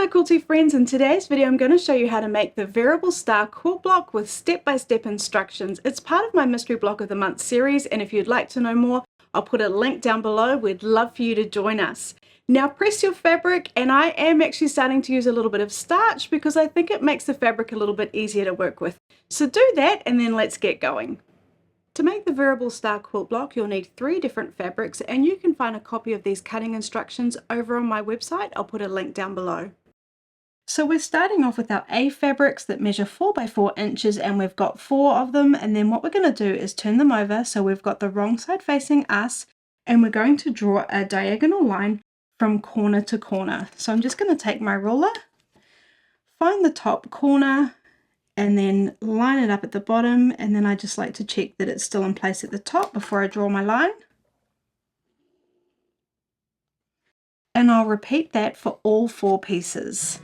Hello quilty friends, in today's video I'm going to show you how to make the Variable Star Quilt Block with step-by-step instructions. It's part of my Mystery Block of the Month series, and if you'd like to know more, I'll put a link down below. We'd love for you to join us. Now press your fabric, and I am actually starting to use a little bit of starch because I think it makes the fabric a little bit easier to work with. So do that and then let's get going. To make the Variable Star Quilt Block, you'll need 3 different fabrics, and you can find a copy of these cutting instructions over on my website. I'll put a link down below. So we're starting off with our A fabrics that measure 4 by 4 inches, and we've got 4 of them, and then what we're going to do is turn them over so we've got the wrong side facing us, and we're going to draw a diagonal line from corner to corner. So I'm just going to take my ruler, find the top corner, and then line it up at the bottom, and then I just like to check that it's still in place at the top before I draw my line. And I'll repeat that for all 4 pieces.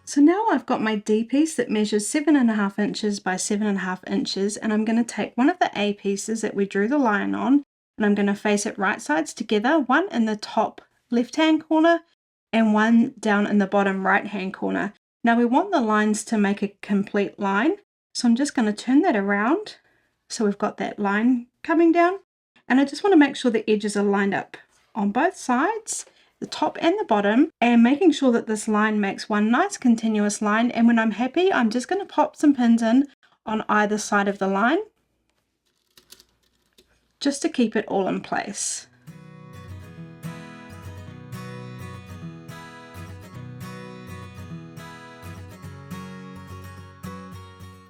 So now I've got my D piece that measures 7.5 inches by 7.5 inches, and I'm going to take one of the A pieces that we drew the line on, and I'm going to face it right sides together, one in the top left hand corner and one down in the bottom right hand corner. Now we want the lines to make a complete line, so I'm just going to turn that around so we've got that line coming down, and I just want to make sure the edges are lined up on both sides, the top and the bottom, and making sure that this line makes one nice continuous line. And when I'm happy, I'm just going to pop some pins in on either side of the line just to keep it all in place.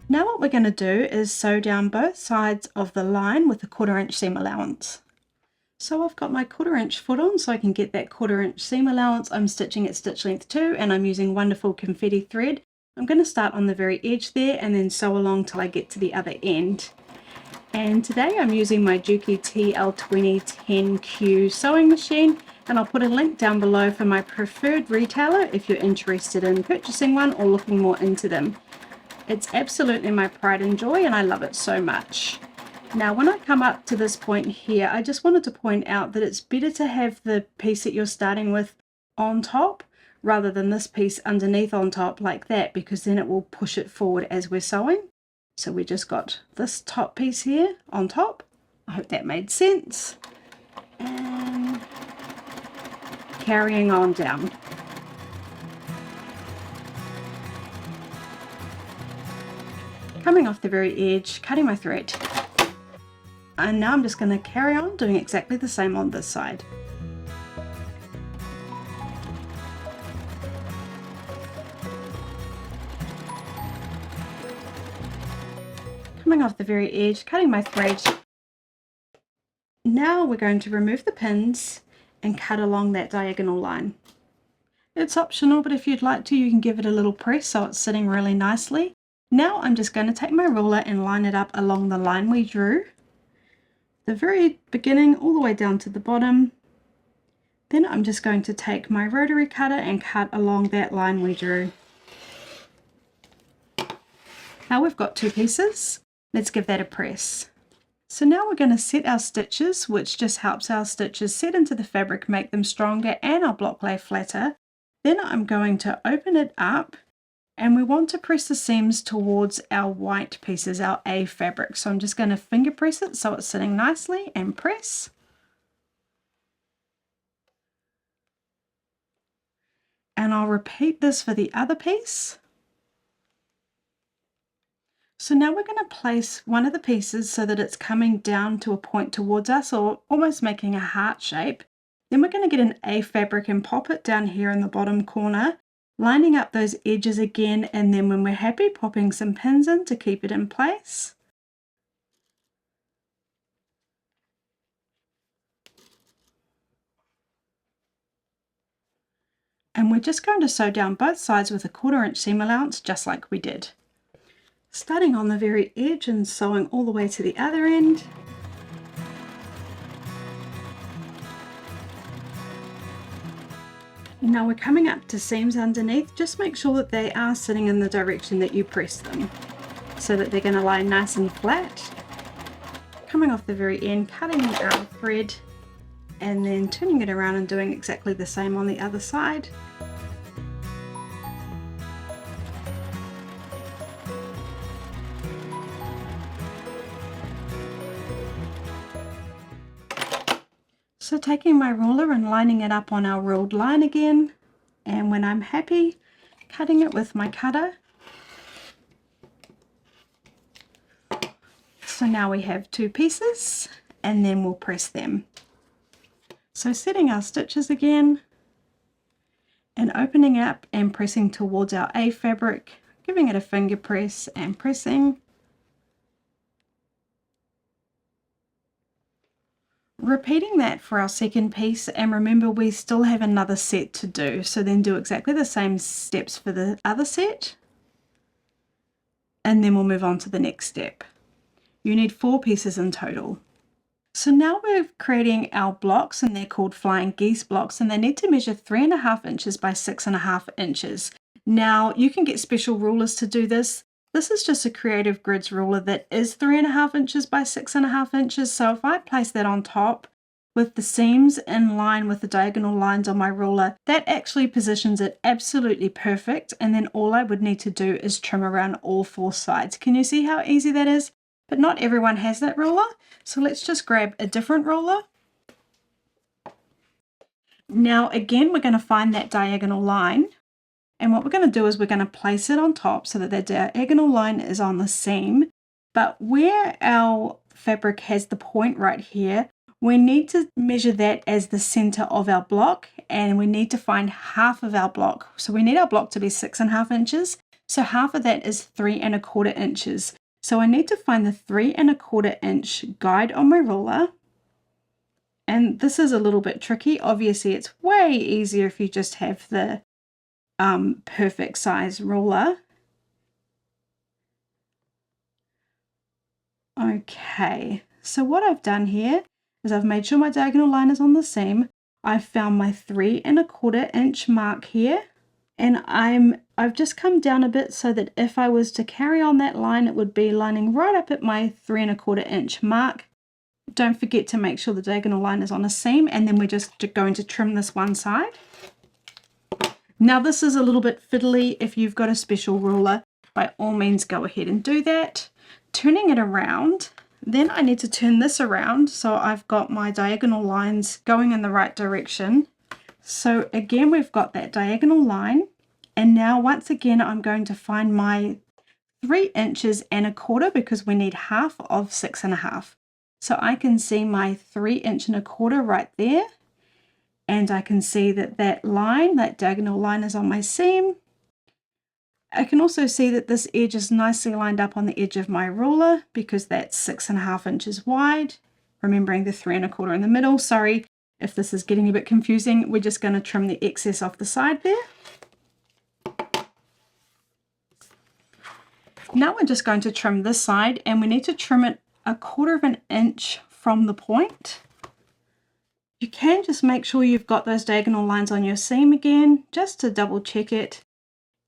Now what we're going to do is sew down both sides of the line with a 1/4 inch seam allowance. So I've got my 1/4 inch foot on so I can get that 1/4 inch seam allowance. I'm stitching at stitch length 2, and I'm using wonderful confetti thread. I'm going to start on the very edge there and then sew along till I get to the other end. And today I'm using my Juki TL2010Q sewing machine, and I'll put a link down below for my preferred retailer if you're interested in purchasing one or looking more into them. It's absolutely my pride and joy, and I love it so much. Now when I come up to this point here, I just wanted to point out that it's better to have the piece that you're starting with on top rather than this piece underneath on top like that, because then it will push it forward as we're sewing. So we just got this top piece here on top. I hope that made sense. And carrying on down. Coming off the very edge, cutting my thread. And now I'm just going to carry on doing exactly the same on this side. Coming off the very edge, cutting my thread. Now we're going to remove the pins and cut along that diagonal line. It's optional, but if you'd like to, you can give it a little press so it's sitting really nicely. Now I'm just going to take my ruler and line it up along the line we drew. The very beginning all the way down to the bottom. Then I'm just going to take my rotary cutter and cut along that line we drew. Now we've got 2 pieces. Let's give that a press. So now we're going to set our stitches, which just helps our stitches set into the fabric, make them stronger, and our block lay flatter. Then I'm going to open it up, and we want to press the seams towards our white pieces, our A fabric. So I'm just going to finger press it so it's sitting nicely and press. And I'll repeat this for the other piece. So now we're going to place one of the pieces so that it's coming down to a point towards us, or almost making a heart shape. Then we're going to get an A fabric and pop it down here in the bottom corner, lining up those edges again, and then when we're happy, popping some pins in to keep it in place. And we're just going to sew down both sides with a 1/4 inch seam allowance, just like we did. Starting on the very edge and sewing all the way to the other end. Now we're coming up to seams underneath. Just make sure that they are sitting in the direction that you press them so that they're going to lie nice and flat. coming off the very end, cutting our thread and then turning it around and doing exactly the same on the other side. So taking my ruler and lining it up on our ruled line again, and when I'm happy, cutting it with my cutter. So now we have two pieces, and then we'll press them. So setting our stitches again, and opening up and pressing towards our A fabric, giving it a finger press and pressing. Repeating that for our second piece, and remember we still have another set to do, so then do exactly the same steps for the other set, and then we'll move on to the next step. You need 4 pieces in total. So now we're creating our blocks, and they're called flying geese blocks, and they need to measure 3.5 inches by 6.5 inches. Now you can get special rulers to do this. This is just a Creative Grids ruler that is 3.5 inches by 6.5 inches. So if I place that on top with the seams in line with the diagonal lines on my ruler, that actually positions it absolutely perfect. And then all I would need to do is trim around all 4 sides. Can you see how easy that is? But not everyone has that ruler. So let's just grab a different ruler. Now again, we're going to find that diagonal line. And what we're going to do is we're going to place it on top so that the diagonal line is on the seam. But where our fabric has the point right here, we need to measure that as the center of our block, and we need to find half of our block. So we need our block to be 6.5 inches. So half of that is 3.25 inches. So I need to find the 3.25 inch guide on my ruler. And this is a little bit tricky. Obviously, it's way easier if you just have the perfect size ruler. Okay, so what I've done here is I've made sure my diagonal line is on the seam. I've found my 3.25 inch mark here, and I've just come down a bit so that if I was to carry on that line, it would be lining right up at my 3.25 inch mark. Don't forget to make sure the diagonal line is on a seam, and then we're just going to trim this one side. Now this is a little bit fiddly. If you've got a special ruler, by all means go ahead and do that. Turning it around, then I need to turn this around so I've got my diagonal lines going in the right direction. So again, we've got that diagonal line, and now once again I'm going to find my 3.25 inches because we need half of 6.5. So I can see my 3.25 inches right there. And I can see that that line, that diagonal line, is on my seam. I can also see that this edge is nicely lined up on the edge of my ruler because that's 6.5 inches wide. Remembering the 3.25 in the middle. Sorry if this is getting a bit confusing. We're just going to trim the excess off the side there. Now we're just going to trim this side, and we need to trim it 1/4 inch from the point. You can just make sure you've got those diagonal lines on your seam again, just to double check it.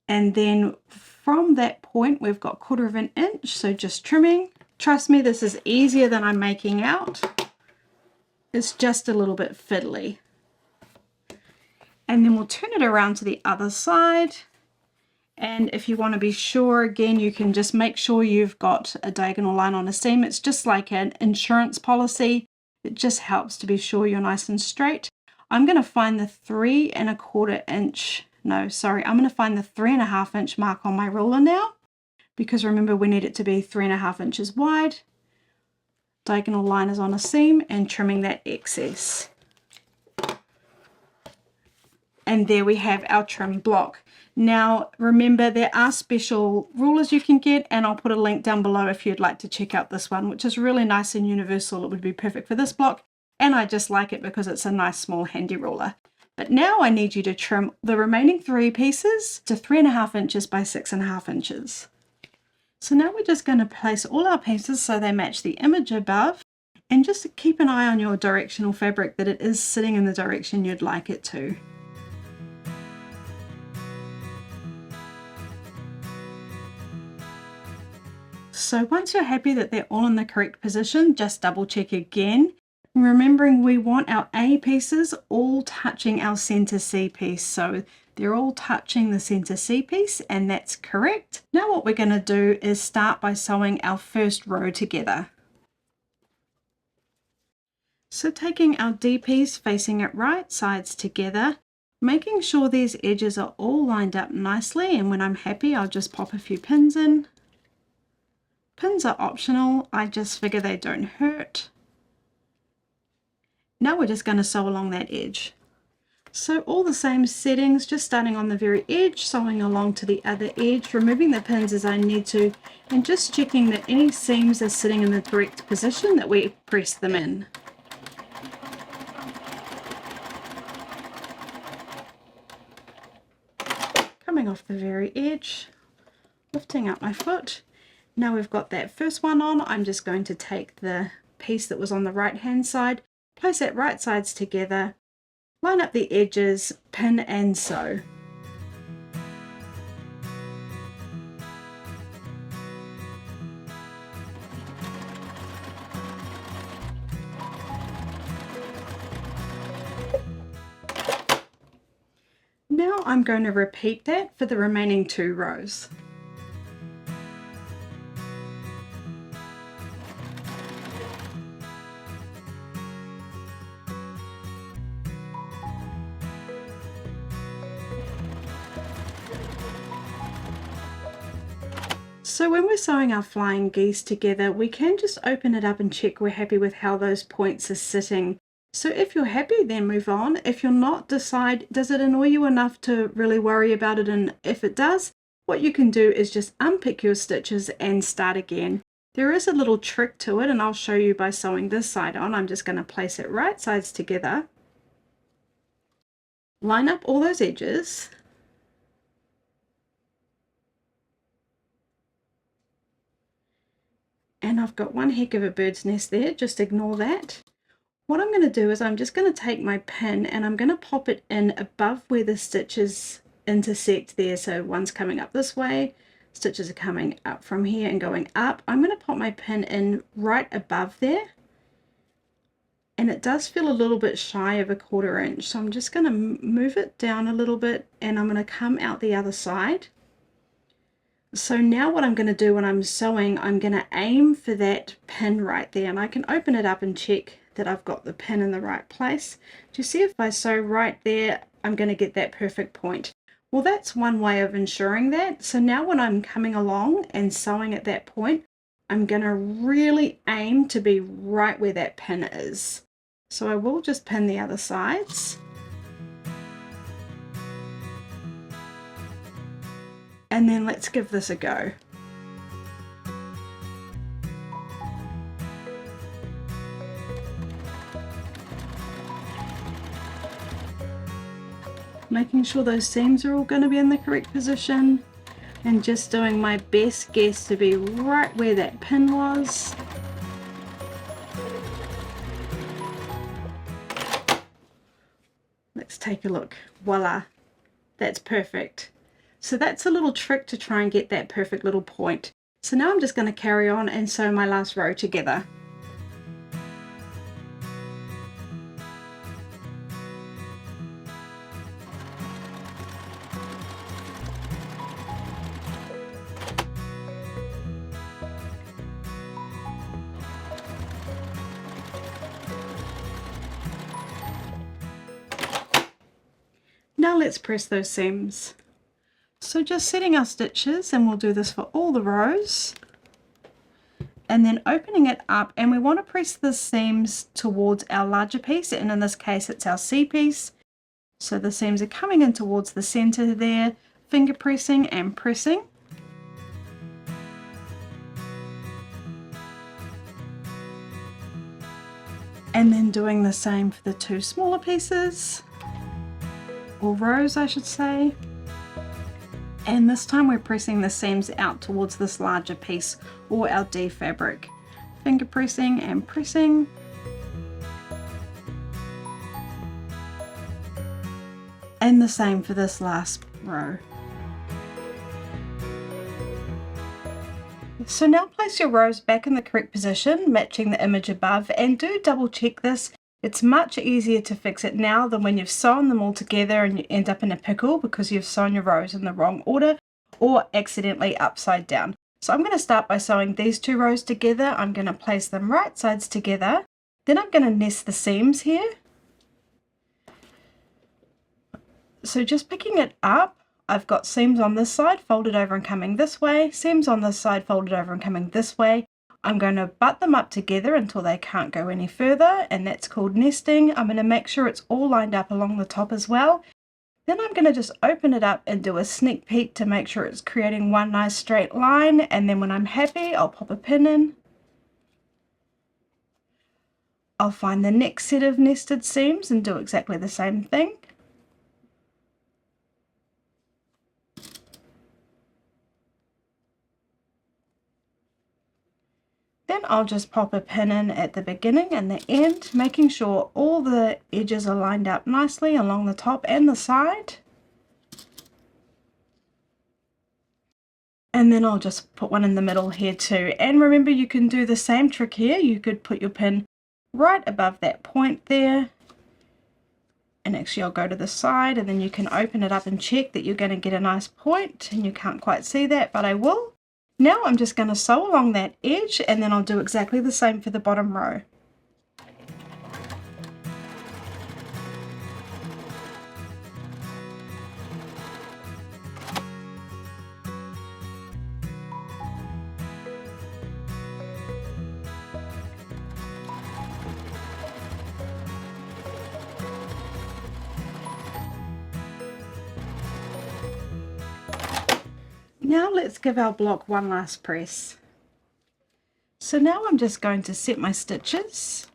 And then from that point, we've got 1/4 inch, so just trimming. Trust me, this is easier than I'm making out. It's just a little bit fiddly. And then we'll turn it around to the other side. And if you want to be sure, again, you can just make sure you've got a diagonal line on a seam. It's just like an insurance policy. It just helps to be sure you're nice and straight. I'm going to find the 3.25 inch, no, sorry, I'm going to find the 3.5 inch mark on my ruler now, because remember we need it to be 3.5 inches wide. Diagonal line is on a seam, and trimming that excess. And there we have our trim block. Now remember, there are special rulers you can get, and I'll put a link down below if you'd like to check out this one, which is really nice and universal. It would be perfect for this block, and I just like it because it's a nice small handy ruler. But now I need you to trim the remaining 3 pieces to 3.5 inches by 6.5 inches. So now we're just going to place all our pieces so they match the image above, and just keep an eye on your directional fabric that it is sitting in the direction you'd like it to. So once you're happy that they're all in the correct position, just double check again. Remembering we want our A pieces all touching our center C piece. So they're all touching the center C piece, and that's correct. Now what we're going to do is start by sewing our first row together. So taking our D piece, facing it right sides together, making sure these edges are all lined up nicely, and when I'm happy I'll just pop a few pins in. Pins are optional, I just figure they don't hurt. Now we're just going to sew along that edge. So all the same settings, just starting on the very edge, sewing along to the other edge, removing the pins as I need to, and just checking that any seams are sitting in the correct position that we press them in. Coming off the very edge, lifting up my foot. Now we've got that first one on, I'm just going to take the piece that was on the right hand side, place that right sides together, line up the edges, pin and sew. Now I'm going to repeat that for the remaining 2 rows. So when we're sewing our flying geese together, we can just open it up and check we're happy with how those points are sitting. So if you're happy, then move on. If you're not, decide, does it annoy you enough to really worry about it? And if it does, what you can do is just unpick your stitches and start again. There is a little trick to it, and I'll show you by sewing this side on. I'm just going to place it right sides together, line up all those edges, and I've got one heck of a bird's nest there, just ignore that. What I'm going to do is I'm just going to take my pin and I'm going to pop it in above where the stitches intersect there. So one's coming up this way, stitches are coming up from here and going up. I'm going to pop my pin in right above there, and it does feel a little bit shy of a 1/4 inch. So I'm just going to move it down a little bit, and I'm going to come out the other side. So now what I'm going to do when I'm sewing, I'm going to aim for that pin right there, and I can open it up and check that I've got the pin in the right place. Do you see, if I sew right there, I'm going to get that perfect point? Well, that's one way of ensuring that. So now when I'm coming along and sewing at that point, I'm going to really aim to be right where that pin is. So I will just pin the other sides. And then let's give this a go. Making sure those seams are all going to be in the correct position, and just doing my best guess to be right where that pin was. Let's take a look. Voila, that's perfect. So that's a little trick to try and get that perfect little point. So now I'm just going to carry on and sew my last row together. Now let's press those seams. So just setting our stitches, and we'll do this for all the rows, and then opening it up, and we want to press the seams towards our larger piece, and in this case it's our C piece. So the seams are coming in towards the center there, finger pressing and pressing. And then doing the same for the 2 smaller pieces, or rows I should say. And this time we're pressing the seams out towards this larger piece, or our D fabric. Finger pressing and pressing. And the same for this last row. So now place your rows back in the correct position, matching the image above, and do double check this. It's much easier to fix it now than when you've sewn them all together and you end up in a pickle because you've sewn your rows in the wrong order or accidentally upside down. So I'm going to start by sewing these two rows together. I'm going to place them right sides together. Then I'm going to nest the seams here. So just picking it up, I've got seams on this side folded over and coming this way, seams on this side folded over and coming this way. I'm going to butt them up together until they can't go any further, and that's called nesting. I'm going to make sure it's all lined up along the top as well. Then I'm going to just open it up and do a sneak peek to make sure it's creating one nice straight line, and then when I'm happy, I'll pop a pin in. I'll find the next set of nested seams and do exactly the same thing. Then I'll just pop a pin in at the beginning and the end, making sure all the edges are lined up nicely along the top and the side. And then I'll just put one in the middle here too. And remember, you can do the same trick here. You could put your pin right above that point there. And actually I'll go to the side, and then you can open it up and check that you're going to get a nice point, and you can't quite see that, but I will. Now I'm just going to sew along that edge, and then I'll do exactly the same for the bottom row. Now let's give our block one last press. So now I'm just going to set my stitches.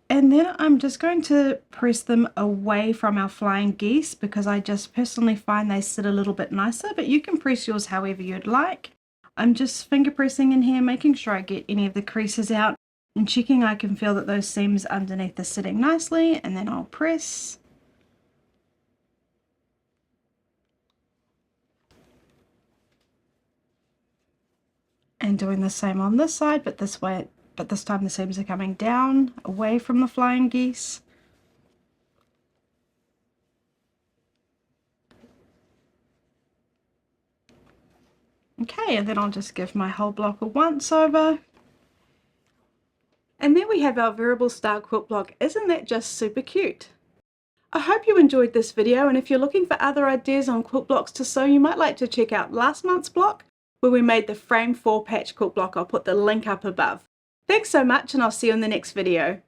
And then I'm just going to press them away from our flying geese because I just personally find they sit a little bit nicer, but you can press yours however you'd like. I'm just finger pressing in here, making sure I get any of the creases out and checking I can feel that those seams underneath are sitting nicely, and then I'll press. And doing the same on this side, but this time the seams are coming down away from the flying geese. Okay, and then I'll just give my whole block a once over. And there we have our Variable Star Quilt Block. Isn't that just super cute? I hope you enjoyed this video, and if you're looking for other ideas on quilt blocks to sew, you might like to check out last month's block where we made the frame 4 patch quilt block. I'll put the link up above. Thanks so much, and I'll see you in the next video.